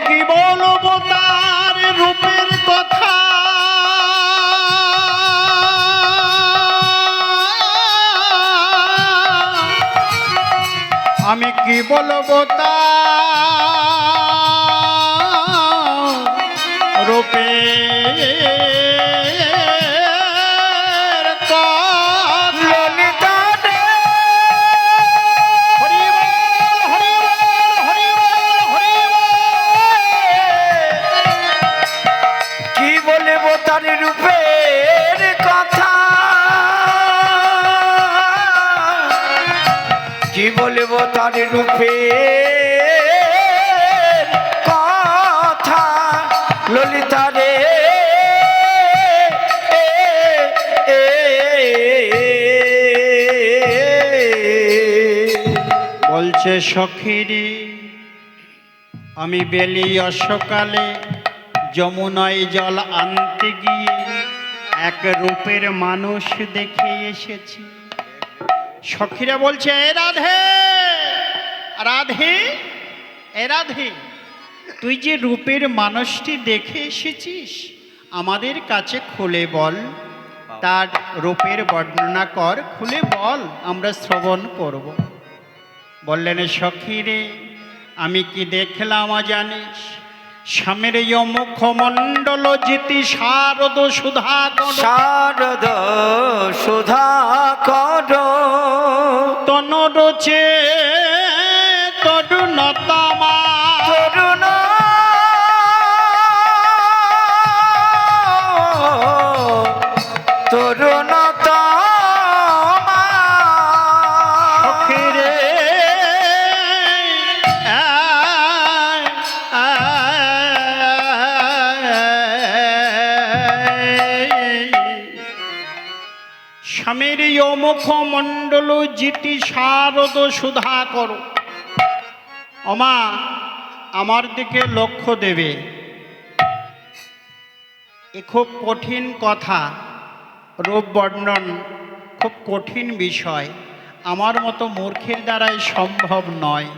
কি বলবো তার রূপের কথা, আমি কি বলবো তার রূপের কথা। ললিতা রে হরি বল, হরি বল, হরি বল, হরি বল। কি বলবো তার রূপের কথা, কি বলবো তার রূপের কথা। ললিতা রে বলছে সখীরে, আমি বেলি অসকালে যমুনায় জল আনতে গিয়ে এক রূপের মানুষ দেখে এসেছি। সখীরা বলছে, এ রাধে, রাধে, এ রাধে, তুই যে রূপের মানুষটি দেখে এসেছিস আমাদের কাছে খুলে বল, তার রূপের বর্ণনা কর, খুলে বল, আমরা শ্রবণ করব। বললেন, সখীরে আমি কি দেখলাম জানিস, স্বামীর মুখমণ্ডল জিতি শারদ সুধাকর, শারদ সুধাকর তনরচে তরুণতমা, তরুণ তরুণতমা। সখীরে স্বামীর মুখমণ্ডল জিতি শারদ সুধাকর। অমা আমার দিকে লক্ষ্য দেবে, এ খুব কঠিন কথা, রূপ বর্ণন খুব কঠিন বিষয়, আমার মতো মূর্খের দ্বারাই সম্ভব নয়।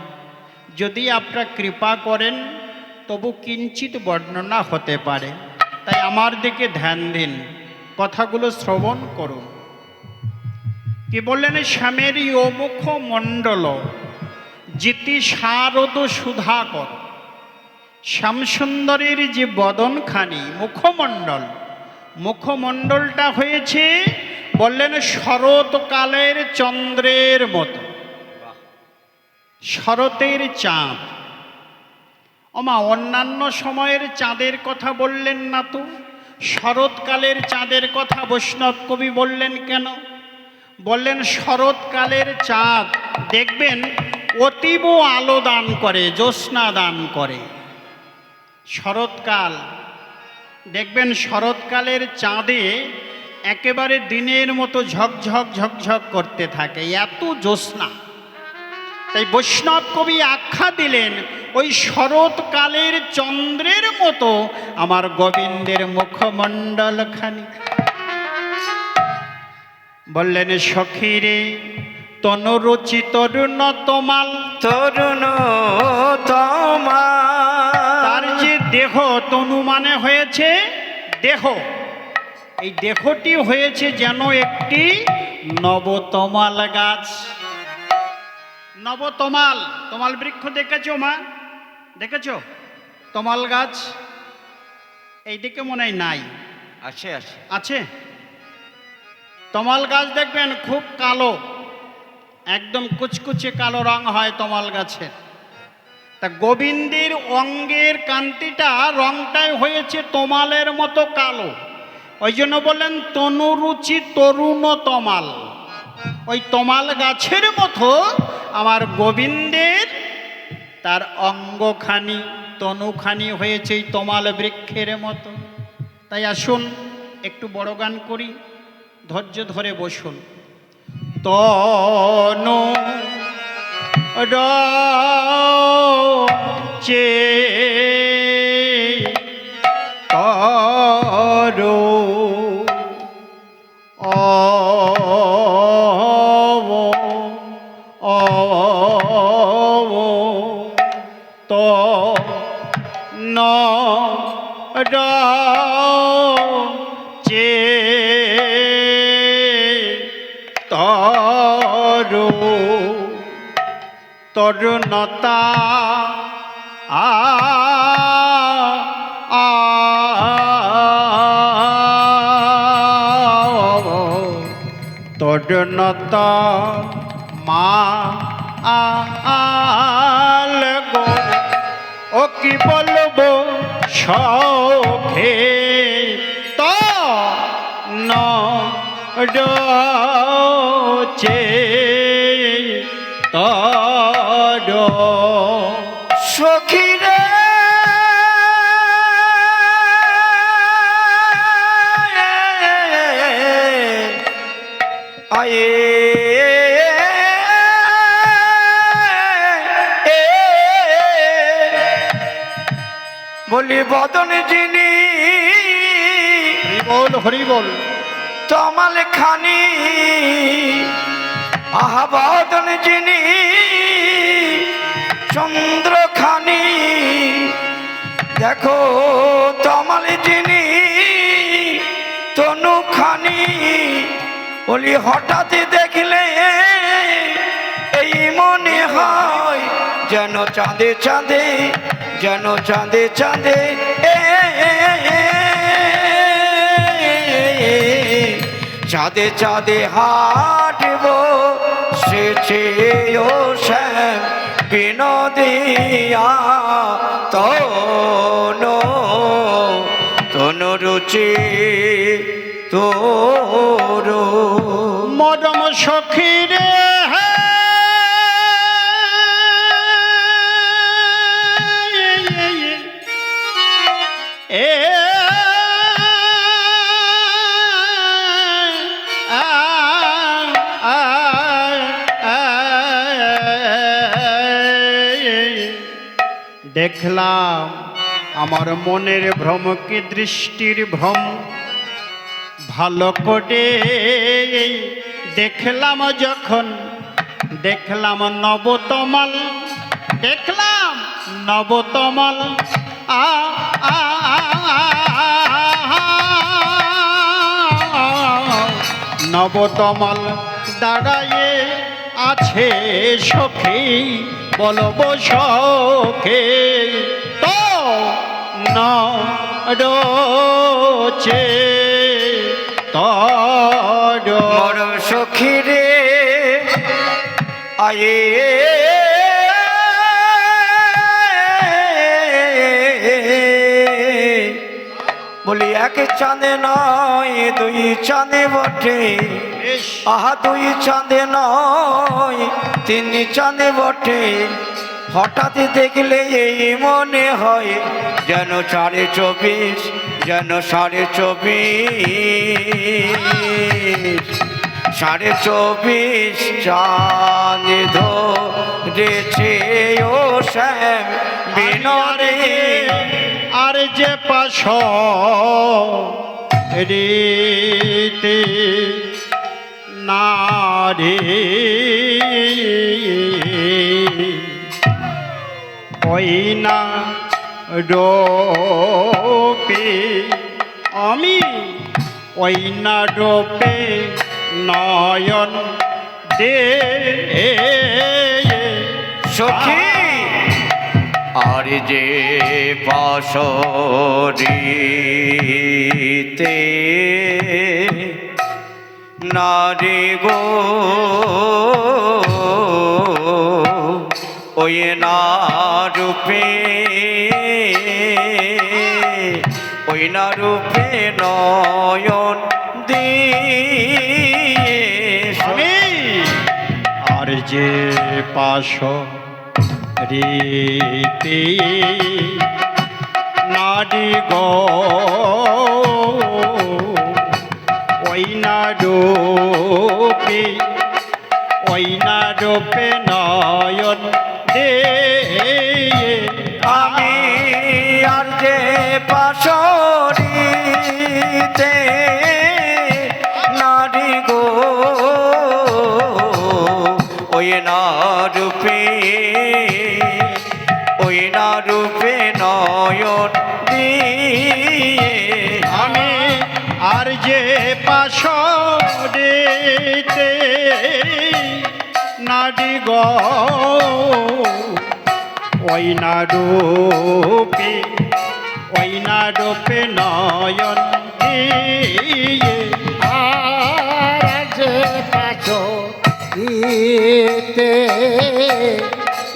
যদি আপনারা কৃপা করেন তবু কিঞ্চিত বর্ণনা হতে পারে, তাই আমার দিকে ধ্যান দিন, কথাগুলো শ্রবণ করুন। কি বললেন, শ্যামের মুখ মণ্ডল জিতি শারদ সুধাকর। শ্যামসুন্দরের যে বদনখানি মুখমণ্ডল, মুখমণ্ডলটা হয়েছে বললেন শরৎকালের চন্দ্রের মতো, শরতের চাঁদ। ওমা অন্যান্য সময়ের চাঁদের কথা বললেন না তো, শরৎকালের চাঁদের কথা বৈষ্ণব কবি বললেন কেন? বললেন শরৎকালের চাঁদ দেখবেন অতীব আলো দান করে, জ্যোৎস্না দান করে। শরৎকাল দেখবেন, শরৎকালের চাঁদে একেবারে দিনের মতো ঝকঝক ঝকঝক করতে থাকে, এত জ্যোৎস্না। তাই বৈষ্ণব কবি আখ্যা দিলেন ওই শরৎকালের চন্দ্রের মতো আমার গোবিন্দের মুখমণ্ডল খানি। বললেন, সখীরে তনুরুচি তরুণ তমাল, তরুণ তমা। তার যে দেহ, তনু মানে হয়েছে দেহ, এই দেহটি হয়েছে যেন একটি নবতমাল গাছ। নবতমাল, তমাল বৃক্ষ দেখেছো মা? দেখেছো তমাল গাছ? এইদিকে মনে হয় নাই, আছে আছে আছে। তমাল গাছ দেখবেন খুব কালো, একদম কুচকুচে কালো রং হয় তমাল গাছের। তা গোবিন্দের অঙ্গের কান্তিটা রংটাই হয়েছে তমালের মতো কালো, ওই জন্য বললেন তনুরুচি তরুণ তমাল। ওই তমাল গাছের মতো আমার গোবিন্দের তার অঙ্গখানি তনুখানি হয়েছে এই তমাল বৃক্ষের মতো। তাই আসুন একটু বড় গান করি, ধৈর্য ধরে বসুন। তনু রচে করো চে তরুণতা তরুণতা মা গো ও কি বলবো সখে তো চে সখী রে আয়ে বলি বদন যিনি হরি বল হরি বল তমাল খানি আহা বদন যিনি চন্দ্র খানি দেখো তমাল যিনি তনু খানি বলি হঠাৎ দেখলে এই মনে হয় যেন চাঁদে চাঁদে যেন চাঁদে চাঁদে চাঁদে চাঁদে হাঁটব সেছে ও শ্যাম বিনোদিয়া তনু রুচি তোর মরম সখী রে দেখলাম আমার মনের ভ্রম কি দৃষ্টির ভ্রম ভালো করে দেখলাম যখন দেখলাম নবতমাল দেখলাম নবতমাল নবতমাল দাঁড়ায়ে আছে সখী বলবো সখে তো নচে মরম সখী রে আয়ে বলি এক চাঁদে নয় দুই চাঁদে বটে আহা দুই চাঁদে নয় তিন চাঁদে বটে হঠাৎ দেখলে এই মনে হয় যেন 24 যেন 24 চাঁদ ধরেছে ও শ্যাম বিনরে আর যে পাশ রীতি নারী ওই না রূপে আমি ওই না রূপে নয়ন দে সখী আর যে পাশরিতে নারী গো ওই না রূপে নয়ন দিয়ে আর যে পাশ রীতি নারী গো ওই না রূপে নয়ন দে আমি আর যে পাশরিতে নারী গো ওই না রূপে নয়ন দিয়ে আমি আর যে পাশরিতে নাডি গো ওই না রূপে নয়ন দিয়ে আর যে পাছো ইতে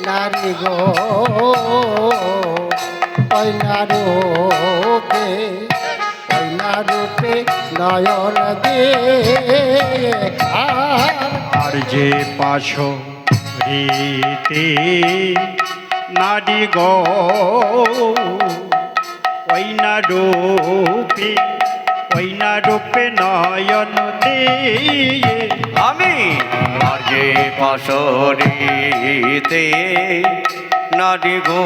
নারী গো ওই নারূপে নয়ন দিয়ে আর যে পাশরিতে নাডি গো ওই না রূপে নয়ন দিয়ে আমি আর যে পাশরিতে নারী গো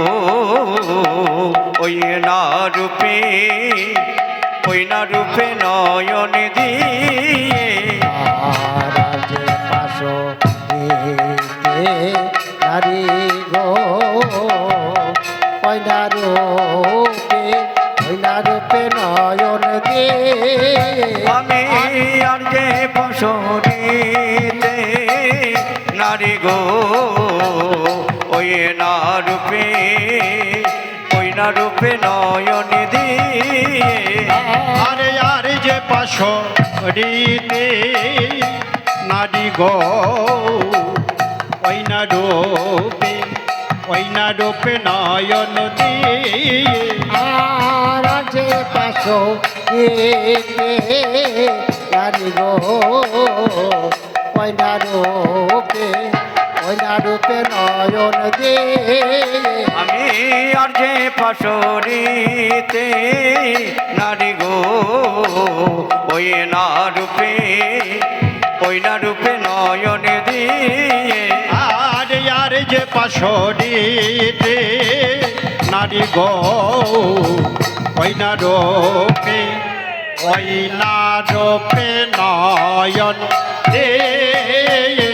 ওই না রূপে নয়ন দিয়ে আর যে পাশো ইতে নারী গো ওই নারূপে নয়ন দিয়ে আমি আর যে পাশরিতে নারী গো ওই না রূপে নয়ন দিয়ে আর যে পাশরিতে নাডি গো ওই না রূপে নয়ন দিয়ে আর যে পাশো ইতে নারী গো ওই নারূপে নয়ন দিয়ে আমি আর যে পাশরিতে নারী গো ওই না রূপে নয়ন দিয়ে আর যে পাশরিতে নারী গো ওই না রূপে নয়ন দিয়ে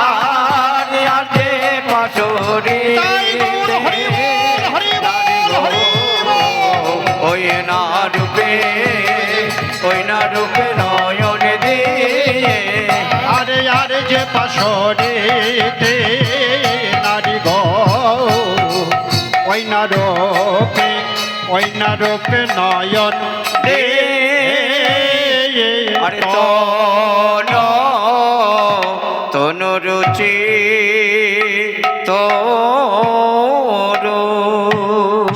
আর যে পাশরিতে নারী গো ওই না রূপে নয়ন দিয়ে আর যে পাশরিতে নারী গো ওই না রূপে নয়ন আরে তনু রুচি তোরো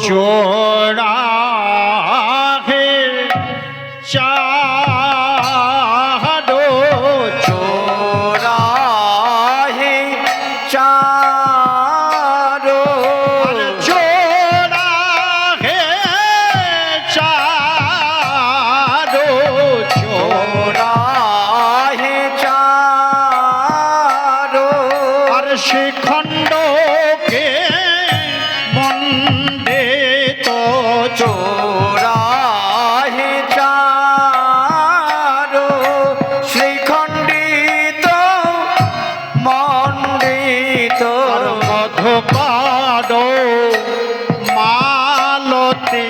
চোরা হে চাদো চোরা হে চারো চোরা হে চাদো চোরা হে চারো আর শিখণ্ডকে মন্দে তো চোরা হে চারো শ্রীখণ্ডিত মণ্ডিত মধুপাদ মালতি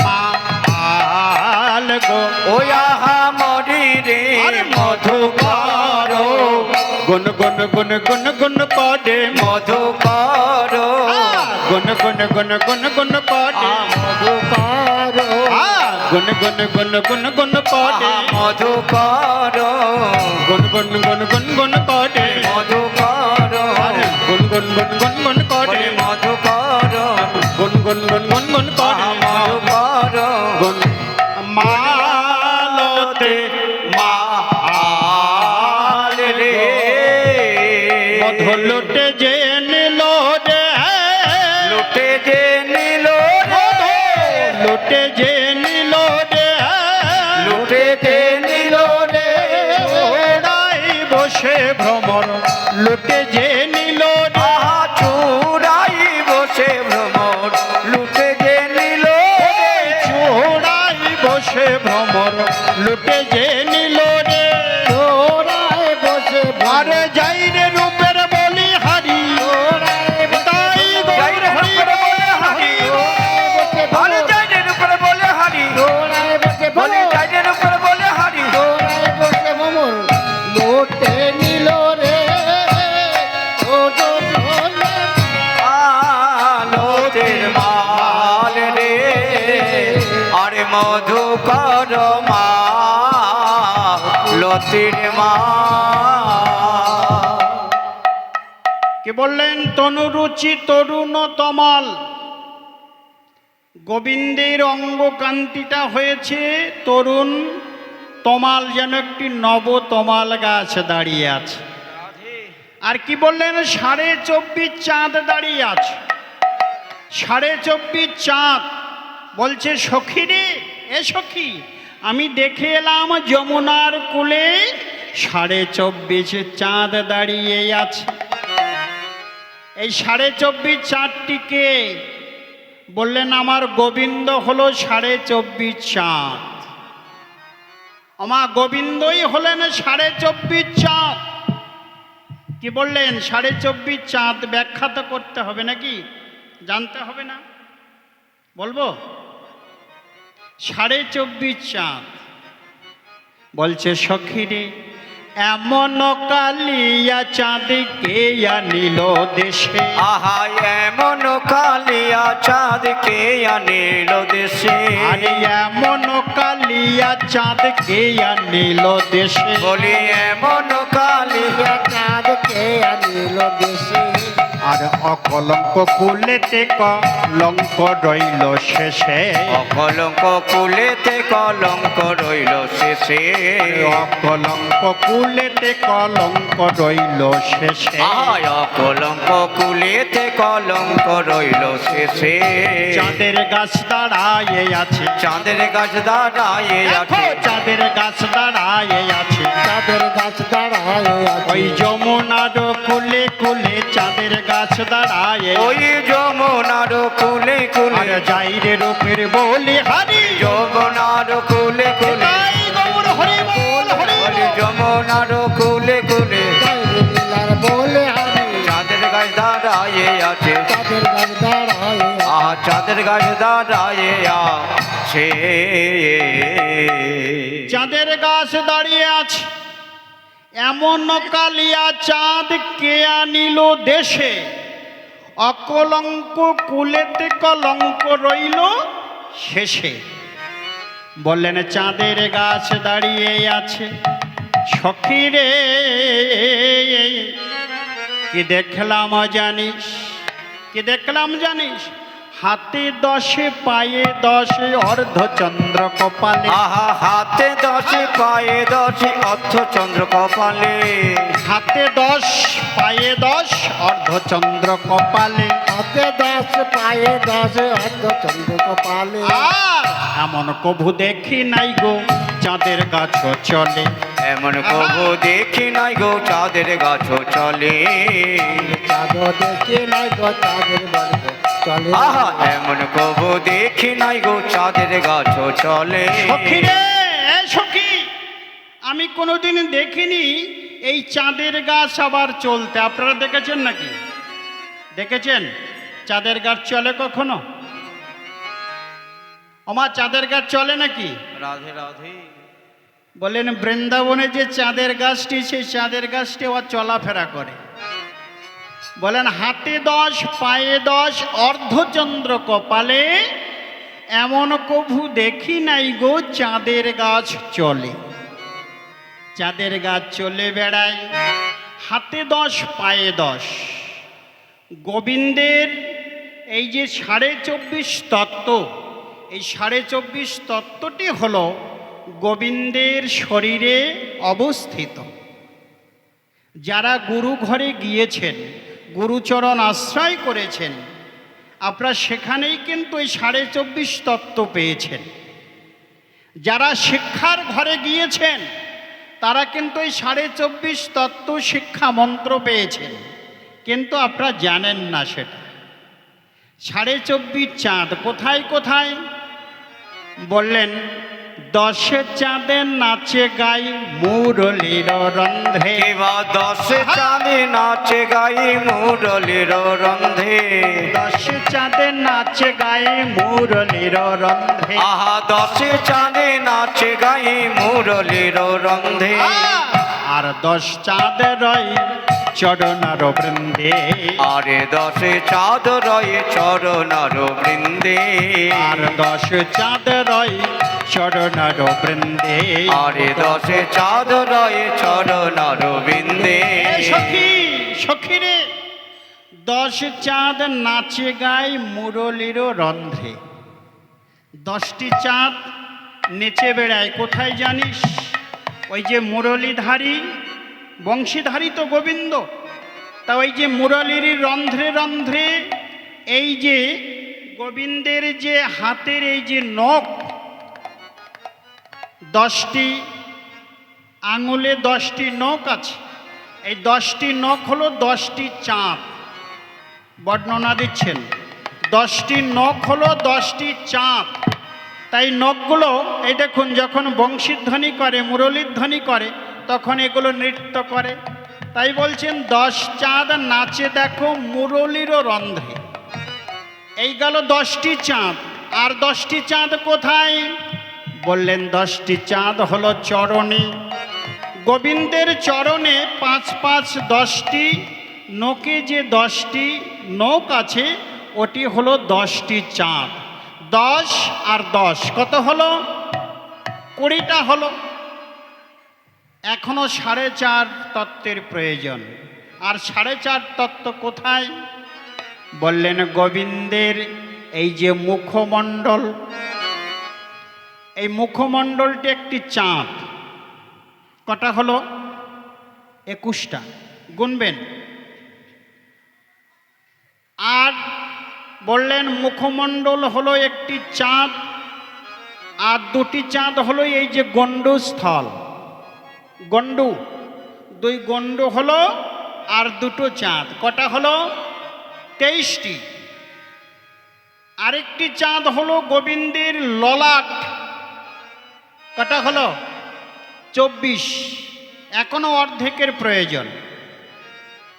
মাল গো ওই আহা মরি রে মধুকর গুন পদে মধুকর গুন পদে মধুকর গুন পদে মধুকর গুন পদে মধুকর গুন পদে মধুকর গুন পদে মধুকর গুন মালতে মাল রে মধু লুটে যে নিল রে লুটে যে নিল লুটে যে নিল রে লুটে যে নিল রে ওড়াই বসে ভ্রমর লুটে যে নিল রে আহা চূড়াই বসে ভ্রমর লুটে যে মধুকর মা লতির মা। কে বললেন তনুরুচি তরুণ তমাল, গোবিন্দের অঙ্গকান্তিটা হয়েছে তরুণ তমাল, যেন একটি নব তমাল গাছ দাঁড়িয়ে আছে। আর কি বললেন 24.5 চাঁদ দাঁড়িয়ে আছে, 24.5 চাঁদ। বলছে সখী রে, এ সখী, আমি দেখে এলাম যমুনার কূলে 24.5 চাঁদ দাঁড়িয়ে আছে। এই 24.5 চাঁদটিকে বললেন আমার গোবিন্দ হলো 24.5 চাঁদ। আমার গোবিন্দই হলেন 24.5 চাঁদ। কি বললেন 24.5 চাঁদ ব্যাখ্যা তো করতে হবে নাকি, জানতে হবে না? বলবো 24.5 চাঁদ। বলছে সখী রে, এমন কালিয়া চাঁদকে আনিল দেশে। আহা এমন কালিয়া চাঁদকে আনিল দেশে। আরে এমন কালিয়া চাঁদকে আনিল দেশে। বলি এমন কালিয়া চাঁদকে আনিল দেশে। আর অকলঙ্ক কুলেতে কলঙ্ক রইল শেষে। অকলঙ্ক কুলেতে কলঙ্ক রইল শেষে। অকলঙ্ক কুলেতে কলঙ্ক রইল শেষে। আয় অকলঙ্ক কুলেতে কলঙ্ক রইল শেষে। চাঁদের গাছ দাঁড়ায়ে আছে, চাঁদের গাছ দাঁড়ায়ে আছে। চাঁদের গাছ দাঁড়ায়ে আছে। চাঁদের গাছ দাঁড়ায় আছে। ওই যমুনার কুলে কুলে চাঁদের গাছ দাঁড়ায়ে। ওই যমুনার কুলে কুলে। আর যাইরে রূপের বলি হারি। যমুনার কুলে কুলে। তাই গৌর হরি বল, হরি বল। ওই যমুনার কুলে কুলে। গাইরে লীলার বলে হারি। চাঁদের গাছ দাঁড়ায়ে আছে। চাঁদের গাছ দাঁড়ায় আছে। আহা চাঁদের গাছ দাঁড়ায়ে আছে। চাঁদের গাছ দাঁড়িয়ে আছে, এমন কালিয়া চাঁদ কে আনিল দেশে। অকলঙ্ক কুলেতে কলঙ্ক রইল শেষে। বললেন চাঁদের গাছ দাঁড়িয়ে আছে, সখী রে কি দেখলাম জানিস, কি দেখলাম জানিস? হাতে 10 পায়ে 10 অর্ধচন্দ্র কপালে। আহা হাতে 10 পায়ে 10 অর্ধচন্দ্র কপালে। হাতে 10 পায়ে 10 অর্ধচন্দ্র কপালে। হাতে 10 পায়ে 10 অর্ধচন্দ্র কপালে। আর এমন কভু দেখি নাই গো চাঁদের গাছ চলে। এমন কবু দেখি নাই গো চাঁদের গাছ চলে। চাঁদ দেখি নাই গো চাঁদের বর্গ চলে। আহা এমন কবু দেখি নাই গো চাঁদের গাছ চলে। সখী রে, এ সখী, আমি কোনোদিন দেখিনি এই চাঁদের গাছ আবার চলতে। আপনারা দেখেছেন নাকি? দেখেছেন চাঁদের গাছ চলে কখনো? আমার চাঁদের গাছ চলে নাকি? রাধে রাধে। বলেন বৃন্দাবনে যে চাঁদের গাছটি, সেই চাঁদের গাছটি আবার চলাফেরা করে। বলেন হাতে 10 পায়ে 10 অর্ধচন্দ্র কপালে। এমন কভু দেখি নাই গো চাঁদের গাছ চলে। চাঁদের গাছ চলে বেড়ায়, হাতে 10 পায়ে 10। গোবিন্দের এই যে 24.5 তত্ত্ব, এই 24.5 তত্ত্বটি হলো গোবিন্দের শরীরে অবস্থিত। যারা গুরু ঘরে গিয়েছেন, গুরুচরণ আশ্রয় করেছেন, আপনারা সেখানেই কিন্তু এই 24.5 তত্ত্ব পেয়েছেন। যারা শিক্ষার ঘরে গিয়েছেন তারা কিন্তু এই 24.5 তত্ত্ব শিক্ষা মন্ত্র পেয়েছেন, কিন্তু আপনারা জানেন না সেটা। 24.5 চাঁদ কোথায় কোথায়? বললেন 10 চাঁদে নাচে গাই মুরলীর রন্ধে। এবা 10 চাঁদে নাচে গাই মুরলীর রন্ধে। 10 চাঁদে নাচে গাই মুরলীর রন্ধে। আহা 10 চাঁদে নাচে গাই মুরলীর রন্ধে। আর 10 চাঁদে রই চরণার বৃন্দে আরে দশে চাঁদ রয়ে চরণার বৃন্দে আর 10 চাঁদ রয় চরণার বৃন্দে আরে দশে চাঁদ রয়ে চরণার বৃন্দে সখী সখী রে 10 চাঁদ নাচে গায় মুরলির রন্ধ্রে 10টি চাঁদ নেচে বেড়ায় কোথায় জানিস ওই যে মুরলীধারী বংশীধারী তো গোবিন্দ তা ওই যে মুরলীর রন্ধ্রে রন্ধ্রে এই যে গোবিন্দের যে হাতের এই যে নখ 10টি আঙুলে 10টি নখ আছে এই 10টি নখ হলো 10টি চাঁদ বর্ণনা দিচ্ছেন 10টি নখ হলো 10টি চাঁদ তাই নখগুলো এই দেখুন যখন বংশীর ধ্বনি করে মুরলীর ধ্বনি করে তখন এগুলো নৃত্য করে তাই বলছেন 10 চাঁদ নাচে দেখো মুরলীর রন্ধ্রে এই গেল 10টি চাঁদ আর 10টি চাঁদ কোথায় বললেন 10টি চাঁদ হলো চরণে গোবিন্দের চরণে 5 10টি নখে যে 10টি নখ আছে ওটি হলো 10টি চাঁদ 10 আর 10 কত হলো 20টা হলো এখনো 4.5 তত্ত্বের প্রয়োজন আর 4.5 তত্ত্ব কোথায় বললেন গোবিন্দের এই যে মুখমণ্ডল এই মুখমণ্ডলটি একটি চাঁদ কটা হলো 21টা গুনবেন আর বললেন মুখমণ্ডল হলো একটি চাঁদ আর 2টি চাঁদ হলো এই যে গণ্ডস্থল গণ্ডু 2 গণ্ডু হলো আর 2টো চাঁদ কটা হলো 23টি আরেকটি চাঁদ হলো গোবিন্দের ললাট কটা হলো 24 এখনো অর্ধেকের প্রয়োজন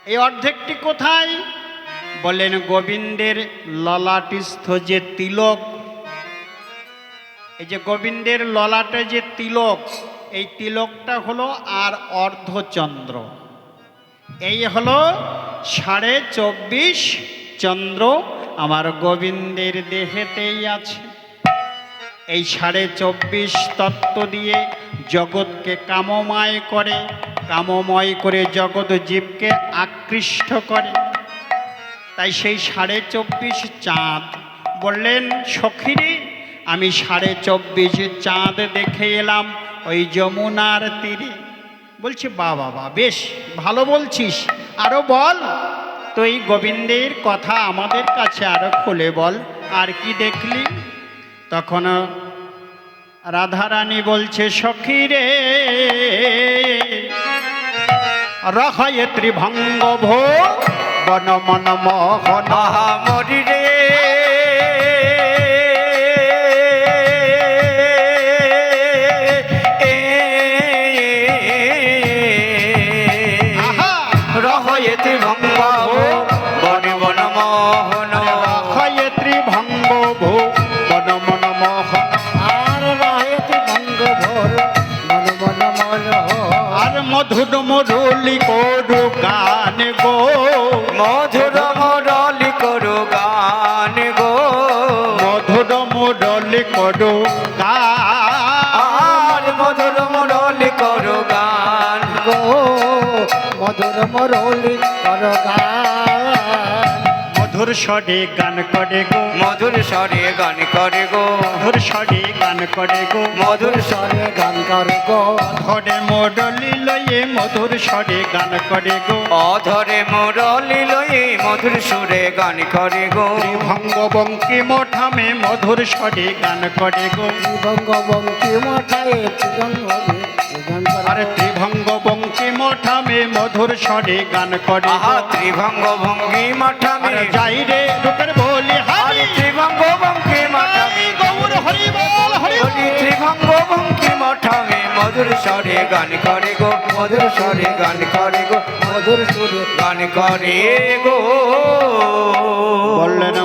এই অর্ধেকটি কোথায় বলেন গোবিন্দের ললাটস্থ যে তিলক এই যে গোবিন্দের ললাটে যে তিলক এই তিলকটা হলো আর অর্ধচন্দ্র এই হলো 24.5 চন্দ্র আমার গোবিন্দের দেহেতেই আছে এই 24.5 তত্ত্ব দিয়ে জগৎকে কামময় করে জগৎ জীবকে আকৃষ্ট করে তাই সেই 24.5 চাঁদ বললেন সখীরে আমি 24.5 চাঁদ দেখে এলাম ওই যমুনার তীরে বলছে বাবা বেশ ভালো বলছিস আরো বল তো এই গোবিন্দের কথা আমাদের কাছে আরো খুলে বল আর কি দেখলি তখন রাধারানী বলছে সখীরে রহয়ে ত্রিভঙ্গ ভো বন মন মোহন মরি রে রহয়ে ত্রিভঙ্গ বন বন মোহন রহয়ে ত্রিভঙ্গ ভো বন মন মোহন আর রায়তি ভঙ্গ ভোর মন মন মন আর মধুর মুরলি করু গান গো মধুর মুরলি করু গান গো মধুর মুরলি করু গান মধুর মুরলি করু গান গো মধুর মরলি কর গান মধুর স্বরে গান করে গো মধুর স্বরে গান করে গো মধুর স্বরে গান করে গো মধুর স্বরে গান কর গো ধরে মুরলি লয়ে মধুর স্বরে গান করে গো অধরে মুরলি লয়ে মধুর সুরে গান করে গো ত্রিভঙ্গ বঙ্কিম ঠামে মধুর স্বরে গান করে গো ত্রিভঙ্গ বঙ্কি মঠায় ত্রিভঙ্গ গান কর আর ত্রিভঙ্গ বঙ্কিম ঠামে মধুর স্বরে গান করে আহা গো ত্রিভঙ্গ ভঙ্গি মাঠামে আর যাই রে রূপের বলি হারি ত্রিভঙ্গ ভঙ্গি মাঠামে গৌর হরি বল হরি বল। ত্রিভঙ্গ ভঙ্গি মাঠামে মধুর স্বরে গান করে গো মধুর স্বরে গান করে গো মধুর সুরে গান করে গো বললেন